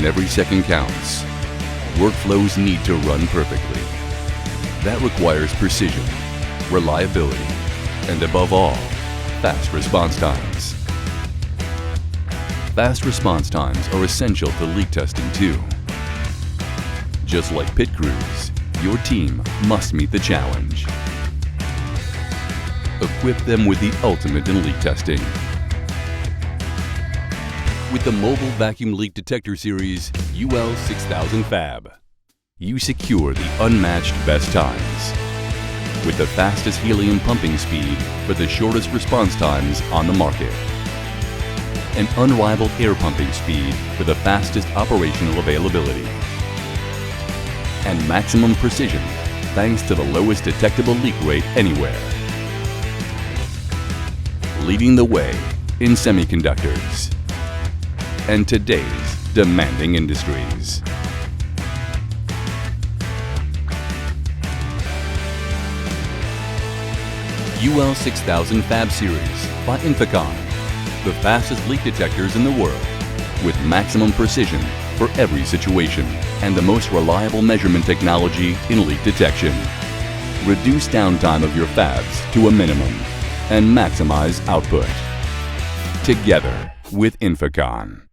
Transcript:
every second counts. Workflows need to run perfectly. That requires precision, reliability, and above all, fast response times. Fast response times are essential to leak testing too. Just like pit crews, your team must meet the challenge. Equip them with the ultimate in leak testing. With the Mobile Vacuum Leak Detector Series UL6000 Fab, you secure the unmatched best times. With the fastest helium pumping speed for the shortest response times on the market. An unrivaled air pumping speed for the fastest operational availability. And maximum precision thanks to the lowest detectable leak rate anywhere. Leading the way in semiconductors and today's demanding industries. UL6000 Fab Series by INFICON, the fastest leak detectors in the world, with maximum precision for every situation and the most reliable measurement technology in leak detection. Reduce downtime of your fabs to a minimum and maximize output. Together with INFICON.